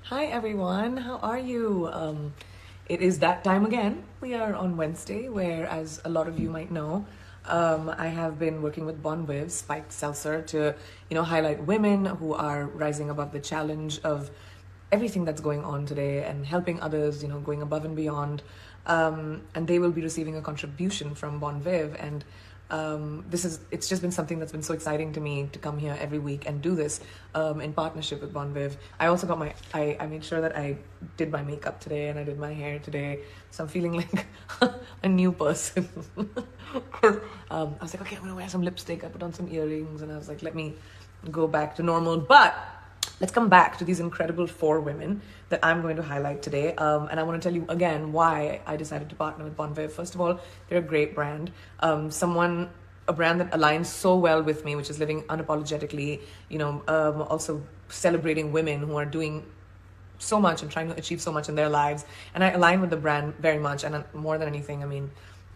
Hi everyone, how are you? It is that time again. We are on Wednesday, where, as a lot of you might know, I have been working with Bonviv Spiked Seltzer to, highlight women who are rising above the challenge of everything that's going on today and helping others, going above and beyond. And they will be receiving a contribution from Bonviv, and it's just been something that's been so exciting to me to come here every week and do this in partnership with Bonviv. I also got I made sure that I did my makeup today and I did my hair today, so I'm feeling like a new person. I was like, okay, I'm gonna wear some lipstick. I put on some earrings, and I was like, let me go back to normal. But let's come back to these incredible four women that I'm going to highlight today. And I want to tell you again why I decided to partner with Bonviv. First of all, they're a great brand. A brand that aligns so well with me, which is living unapologetically, also celebrating women who are doing so much and trying to achieve so much in their lives. And I align with the brand very much. And more than anything,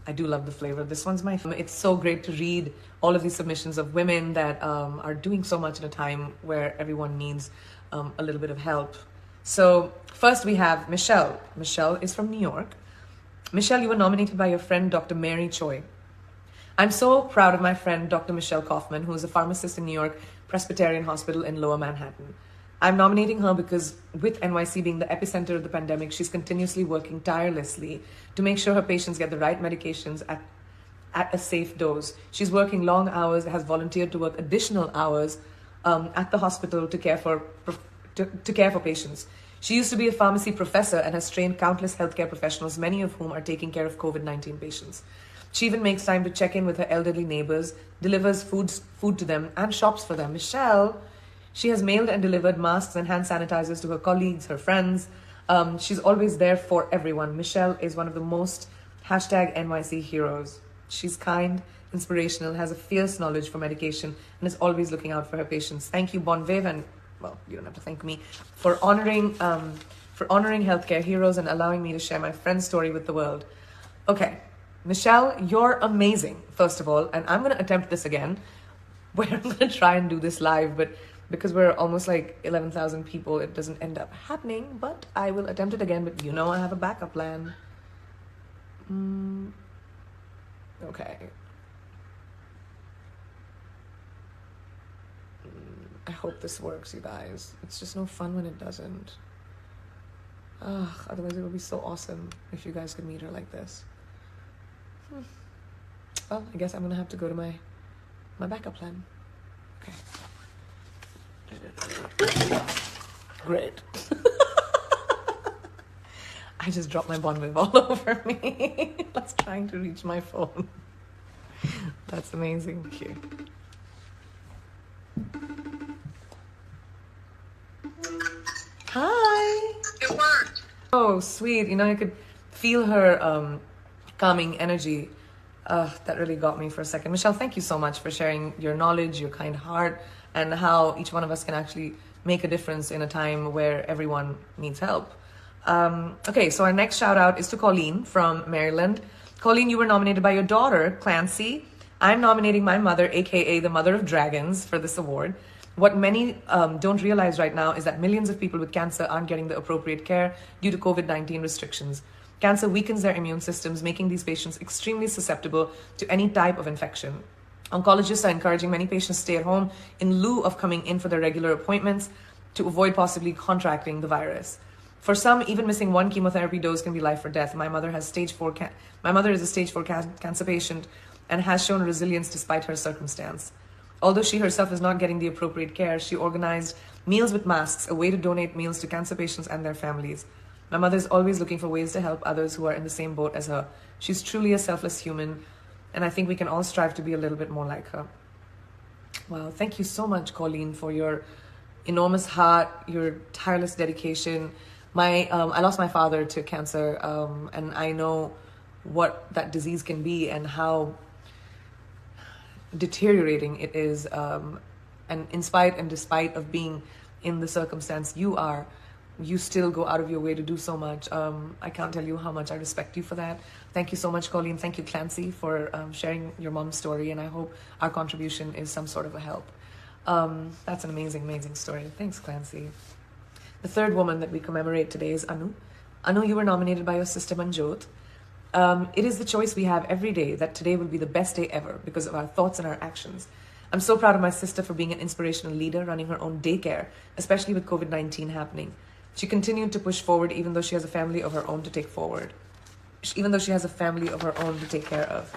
I do love the flavor. This one's it's so great to read all of these submissions of women that are doing so much in a time where everyone needs a little bit of help. So first we have Michelle. Michelle is from New York. Michelle, you were nominated by your friend, Dr. Mary Choi. I'm so proud of my friend, Dr. Michelle Kaufman, who is a pharmacist in New York Presbyterian Hospital in Lower Manhattan. I'm nominating her because, with NYC being the epicenter of the pandemic, she's continuously working tirelessly to make sure her patients get the right medications at a safe dose. She's working long hours, has volunteered to work additional hours at the hospital to care for patients. She used to be a pharmacy professor and has trained countless healthcare professionals, many of whom are taking care of COVID-19 patients. She even makes time to check in with her elderly neighbors, delivers food to them, and shops for them. Michelle, she has mailed and delivered masks and hand sanitizers to her colleagues, her friends. She's always there for everyone. Michelle is one of the most #NYC heroes. She's kind, inspirational, has a fierce knowledge for medication, and is always looking out for her patients. Thank you, Bonviv, and well, you don't have to thank me, for honoring healthcare heroes and allowing me to share my friend's story with the world. Okay, Michelle, you're amazing, first of all, and I'm going to attempt this again, where I'm going to try and do this live, but because we're almost like 11,000 people, it doesn't end up happening, but I will attempt it again, but I have a backup plan. Okay. I hope this works, you guys. It's just no fun when it doesn't. Otherwise it would be so awesome if you guys could meet her like this. Well, I guess I'm gonna have to go to my backup plan. Okay. Great. I just dropped my Bonviv all over me. I was trying to reach my phone. That's amazing. Okay. Hi. It worked. Oh, sweet. I could feel her calming energy. That really got me for a second. Michelle, thank you so much for sharing your knowledge, your kind heart, and how each one of us can actually make a difference in a time where everyone needs help. Okay, so our next shout out is to Colleen from Maryland. Colleen, you were nominated by your daughter, Clancy. I'm nominating my mother, aka the Mother of Dragons, for this award. What many don't realize right now is that millions of people with cancer aren't getting the appropriate care due to COVID-19 restrictions. Cancer weakens their immune systems, making these patients extremely susceptible to any type of infection. Oncologists are encouraging many patients to stay at home in lieu of coming in for their regular appointments to avoid possibly contracting the virus. For some, even missing one chemotherapy dose can be life or death. My mother is a stage 4 cancer patient and has shown resilience despite her circumstance. Although she herself is not getting the appropriate care, she organized Meals with Masks, a way to donate meals to cancer patients and their families. My mother is always looking for ways to help others who are in the same boat as her. She's truly a selfless human, and I think we can all strive to be a little bit more like her. Wow, thank you so much, Colleen, for your enormous heart, your tireless dedication. I lost my father to cancer, and I know what that disease can be and how deteriorating it is. And in spite and despite of being in the circumstance you still go out of your way to do so much. I can't tell you how much I respect you for that. Thank you so much, Colleen. Thank you, Clancy, for sharing your mom's story, and I hope our contribution is some sort of a help. That's an amazing, amazing story. Thanks, Clancy. The third woman that we commemorate today is Anu. Anu, you were nominated by your sister Manjot. It is the choice we have every day that today will be the best day ever because of our thoughts and our actions. I'm so proud of my sister for being an inspirational leader, running her own daycare, especially with COVID-19 happening. She continued to push forward even though she has a family of her own to take forward. Even though she has a family of her own to take care of.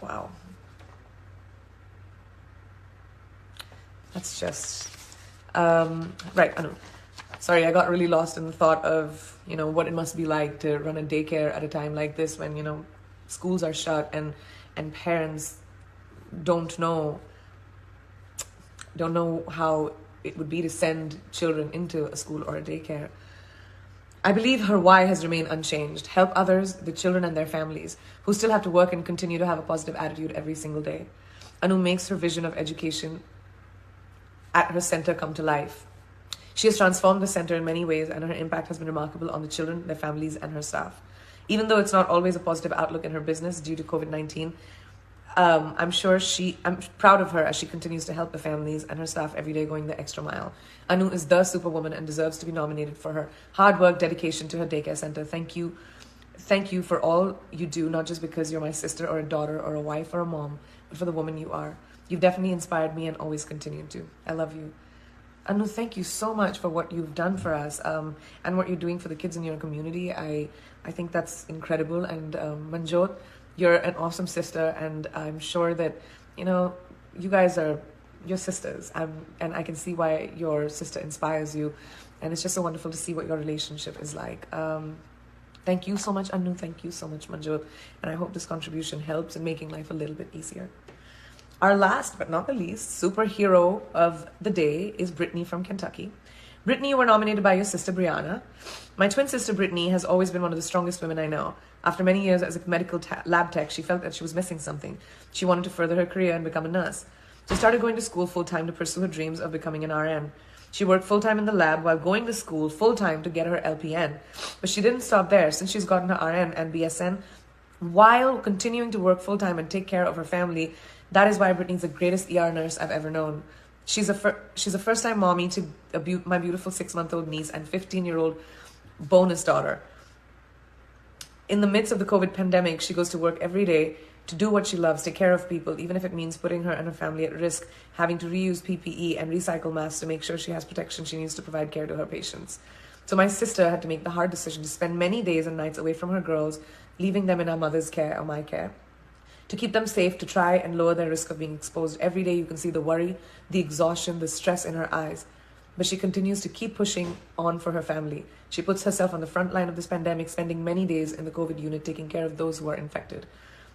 Wow. That's just... right, Anu. Sorry, I got really lost in the thought of, what it must be like to run a daycare at a time like this when, schools are shut and parents don't know how it would be to send children into a school or a daycare. I believe her why has remained unchanged. Help others, the children and their families, who still have to work and continue to have a positive attitude every single day. Anu makes her vision of education at her center come to life. She has transformed the center in many ways, and her impact has been remarkable on the children, their families, and her staff. Even though it's not always a positive outlook in her business due to COVID-19, I'm proud of her as she continues to help the families and her staff every day, going the extra mile. Anu is the superwoman and deserves to be nominated for her hard work, dedication to her daycare center. Thank you. Thank you for all you do, not just because you're my sister or a daughter or a wife or a mom, but for the woman you are. You've definitely inspired me and always continue to. I love you. Anu, thank you so much for what you've done for us and what you're doing for the kids in your community. I think that's incredible. And Manjot, you're an awesome sister, and I'm sure that, you guys are your sisters. And I can see why your sister inspires you. And it's just so wonderful to see what your relationship is like. Thank you so much, Anu. Thank you so much, Manjot. And I hope this contribution helps in making life a little bit easier. Our last but not the least superhero of the day is Brittany from Kentucky. Brittany, you were nominated by your sister Brianna. My twin sister Brittany has always been one of the strongest women I know. After many years as a medical lab tech, she felt that she was missing something. She wanted to further her career and become a nurse. She started going to school full-time to pursue her dreams of becoming an RN. She worked full-time in the lab while going to school full-time to get her LPN. But she didn't stop there. Since she's gotten her RN and BSN, while continuing to work full-time and take care of her family, that is why Brittany's the greatest ER nurse I've ever known. She's a first-time mommy to my beautiful 6-month-old niece and 15-year-old bonus daughter. In the midst of the COVID pandemic, she goes to work every day to do what she loves, take care of people, even if it means putting her and her family at risk, having to reuse PPE and recycle masks to make sure she has protection she needs to provide care to her patients. So my sister had to make the hard decision to spend many days and nights away from her girls, leaving them in our mother's care or my care. To keep them safe, to try and lower their risk of being exposed. Every day you can see the worry, the exhaustion, the stress in her eyes. But she continues to keep pushing on for her family. She puts herself on the front line of this pandemic, spending many days in the COVID unit taking care of those who are infected.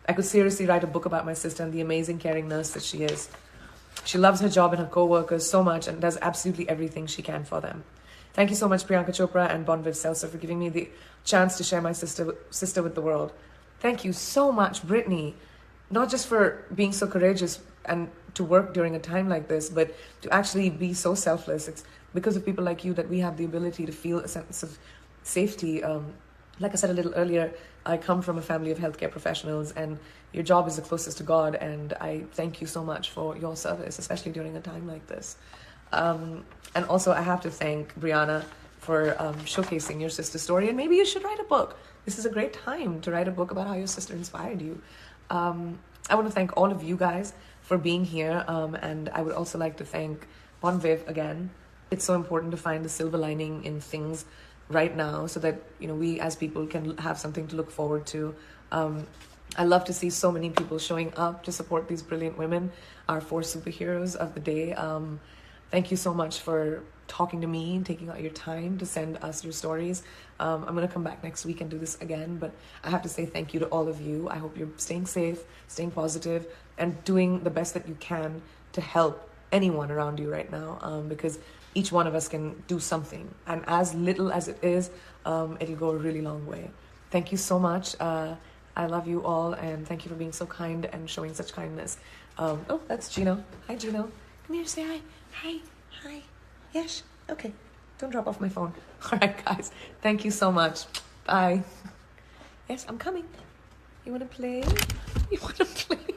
I could seriously write a book about my sister and the amazing caring nurse that she is. She loves her job and her co-workers so much and does absolutely everything she can for them. Thank you so much, Priyanka Chopra and Bonviv Seltzer, for giving me the chance to share my sister with the world. Thank you so much, Brittany. Not just for being so courageous and to work during a time like this, but to actually be so selfless. It's because of people like you that we have the ability to feel a sense of safety. Like I said a little earlier, I come from a family of healthcare professionals, and your job is the closest to God, and I thank you so much for your service, especially during a time like this. And also I have to thank Brianna for showcasing your sister's story, and maybe you should write a book. This is a great time to write a book about how your sister inspired you. I want to thank all of you guys for being here, and I would also like to thank Bonviv again. It's so important to find the silver lining in things right now so that we as people can have something to look forward to. I love to see so many people showing up to support these brilliant women, our 4 superheroes of the day. Thank you so much for talking to me and taking out your time to send us your stories. I'm going to come back next week and do this again, but I have to say thank you to all of you. I hope you're staying safe, staying positive, and doing the best that you can to help anyone around you right now, because each one of us can do something, and as little as it is, it'll go a really long way. Thank you so much. I love you all, and thank you for being so kind and showing such kindness. Oh, that's Gino. Hi, Gino. Come here, say hi. Hi. Hi. Yes. Okay. Don't drop off my phone. All right, guys. Thank you so much. Bye. Yes, I'm coming. You want to play? You want to play?